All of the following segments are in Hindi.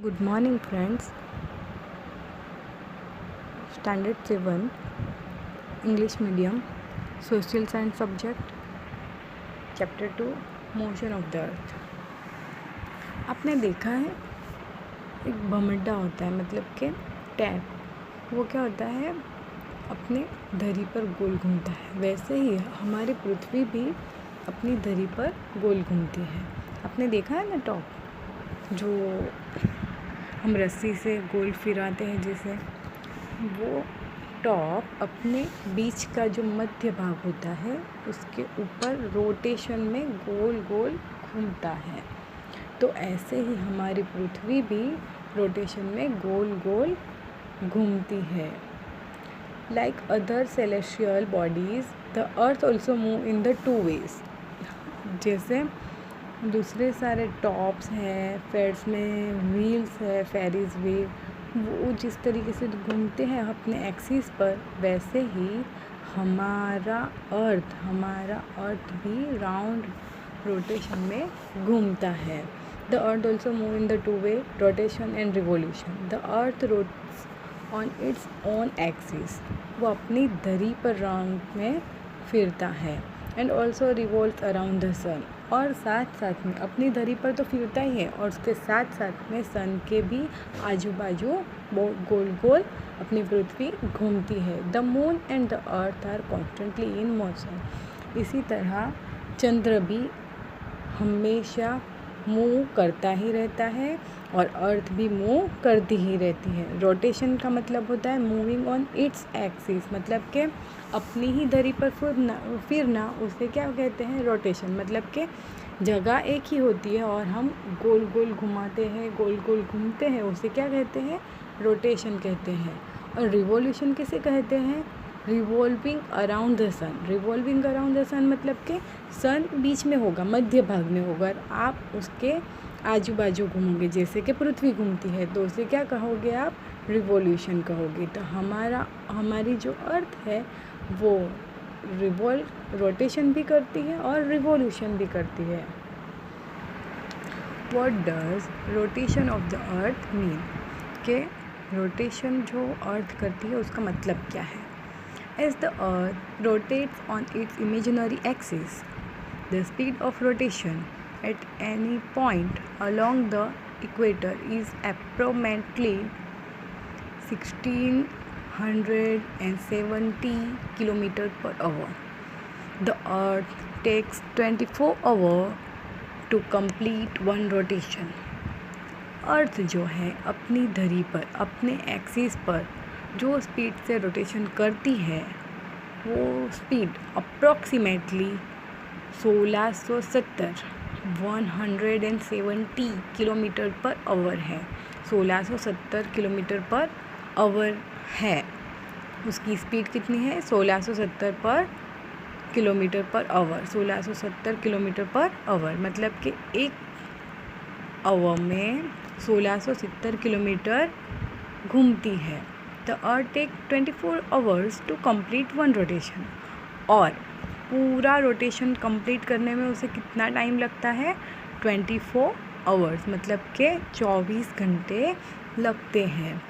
Good morning, friends. Standard 7 English medium social science subject chapter 2 motion of the earth. आपने देखा है एक भमड्डा होता है, मतलब कि टैप। वो क्या होता है, अपने धरी पर गोल घूमता है। वैसे ही हमारी पृथ्वी भी अपनी धरी पर गोल घूमती है। आपने देखा है ना टॉप, जो हम रस्सी से गोल फिराते हैं, जिसे वो टॉप अपने बीच का जो मध्य भाग होता है उसके ऊपर रोटेशन में गोल गोल घूमता है। तो ऐसे ही हमारी पृथ्वी भी रोटेशन में गोल गोल घूमती है। Like other celestial bodies the earth also move in the two ways. जैसे दूसरे सारे टॉप्स हैं, फेड्स में व्हील्स है, फेरीज व्हील, वो जिस तरीके से घूमते हैं अपने एक्सिस पर, वैसे ही हमारा अर्थ भी राउंड रोटेशन में घूमता है। The earth also move in the two way rotation and revolution. The earth rotates on its own axis. वो अपनी धरी पर राउंड में फिरता है। And also revolves around the sun. और साथ साथ में अपनी धरी पर तो फिरता ही है, और उसके साथ साथ में सन के भी आजू बाजू गोल गोल अपनी पृथ्वी घूमती है। The moon and the earth are constantly in motion. इसी तरह चंद्र भी हमेशा मूव करता ही रहता है और अर्थ भी मूव करती ही रहती है। रोटेशन का मतलब होता है मूविंग ऑन इट्स एक्सिस, मतलब कि अपनी ही धरी पर फिरना, उसे क्या कहते हैं, रोटेशन। मतलब कि जगह एक ही होती है और हम गोल गोल घुमाते हैं, गोल गोल घूमते हैं, उसे क्या कहते हैं, रोटेशन कहते हैं। और रिवॉल्यूशन किसे कहते हैं, revolving around the sun. Revolving around the sun मतलब कि सन बीच में होगा, मध्य भाग में होगा, और आप उसके आजू बाजू घूमोगे, जैसे कि पृथ्वी घूमती है, तो उसे क्या कहोगे आप, रिवॉल्यूशन कहोगे। तो हमारी जो अर्थ है वो रोटेशन भी करती है और रिवॉल्यूशन भी करती है। What does rotation of the earth mean, के रोटेशन जो अर्थ करती है उसका मतलब क्या है। As the earth rotates on its imaginary axis, the speed of rotation at any point along the equator is approximately 1670 km per hour. The earth takes 24 hours to complete one rotation. अर्थ जो है अपनी धरी पर, अपने एक्सिस पर जो स्पीड से रोटेशन करती है, वो speed approximately 170 kilometre per hour है। 1670 किलोमीटर पर आवर है। उसकी स्पीड कितनी है, 1670 पर kilometre per hour. 1670 kilometre per hour मतलब कि एक आवर में 1670 किलोमीटर घूमती है। The earth take 24 hours to complete one rotation. और पूरा रोटेशन कंप्लीट करने में उसे कितना टाइम लगता है, 24 आवर्स, मतलब के 24 घंटे लगते हैं।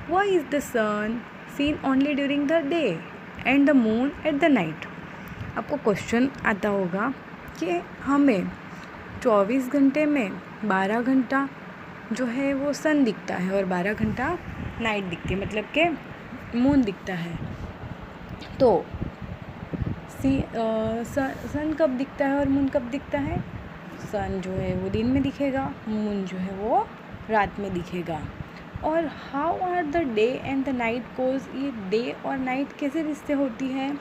Why is the sun seen only during the day and the moon at the night. आपको क्वेश्चन आता होगा कि हमें 24 घंटे में 12 घंटा जो है वो सन दिखता है और 12 घंटा नाइट दिखती है, मतलब कि मून दिखता है। तो सन कब दिखता है और मून कब दिखता है, सन जो है वो दिन में दिखेगा, मून जो है वो रात में दिखेगा। और how are the day and the night cause, ये डे और नाइट कैसे रिश्ते होती है।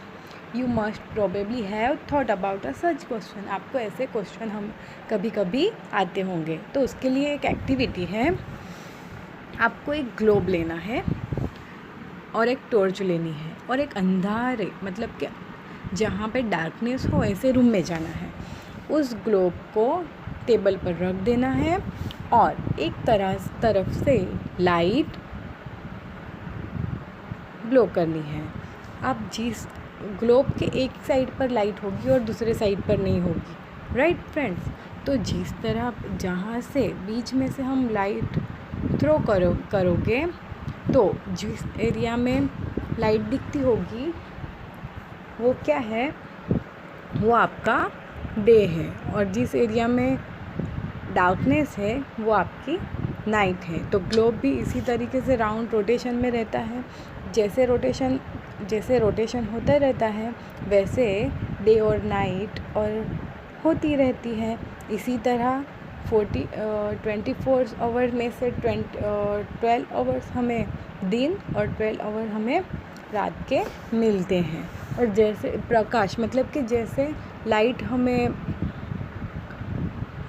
You must probably have thought about a such question. आपको ऐसे क्वेश्चन हम कभी कभी आते होंगे। तो उसके लिए एक एक्टिविटी है, आपको एक ग्लोब लेना है और एक टॉर्च लेनी है और एक अंधारे, मतलब क्या, जहाँ पे डार्कनेस हो ऐसे रूम में जाना है। उस ग्लोब को टेबल पर रख देना है और एक तरफ से लाइट ब्लो करनी है। अब जिस ग्लोब के एक साइड पर लाइट होगी और दूसरे साइड पर नहीं होगी, राइट फ्रेंड्स। तो जिस तरह जहाँ से बीच में से हम लाइट थ्रो करोगे तो जिस एरिया में लाइट दिखती होगी वो क्या है, वो आपका डे है, और जिस एरिया में डार्कनेस है वो आपकी नाइट है। तो ग्लोब भी इसी तरीके से राउंड रोटेशन में रहता है। जैसे रोटेशन होता रहता है वैसे डे और नाइट और होती रहती है। इसी तरह 24 आवर में से 12 आवर्स हमें दिन और 12 आवर हमें रात के मिलते हैं। और जैसे प्रकाश मतलब कि जैसे लाइट हमें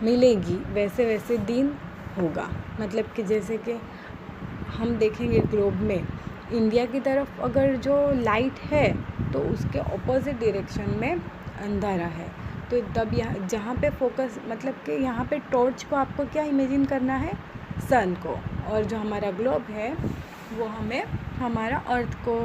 मिलेगी वैसे वैसे दिन होगा। मतलब कि जैसे कि हम देखेंगे ग्लोब में इंडिया की तरफ अगर जो लाइट है तो उसके ऑपोजिट डायरेक्शन में अंधेरा है। तो तब यहाँ जहाँ पे फोकस मतलब कि यहाँ पे टॉर्च को आपको क्या इमेजिन करना है, सन को, और जो हमारा ग्लोब है वो हमें हमारा अर्थ को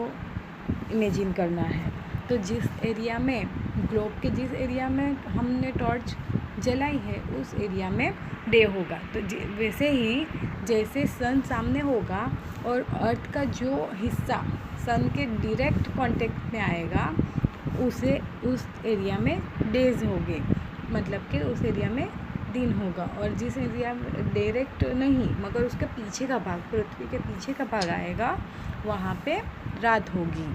इमेजिन करना है। तो जिस एरिया में ग्लोब के जिस एरिया में हमने टॉर्च जलाई है उस एरिया में डे होगा। तो वैसे ही जैसे सन सामने होगा और अर्थ का जो हिस्सा सन के डायरेक्ट कांटेक्ट में आएगा उस एरिया में डेज होंगे, मतलब कि उस एरिया में दिन होगा। और जिस एरिया में डायरेक्ट नहीं मगर उसके पीछे का भाग, पृथ्वी के पीछे का भाग आएगा, वहाँ पे रात होगी।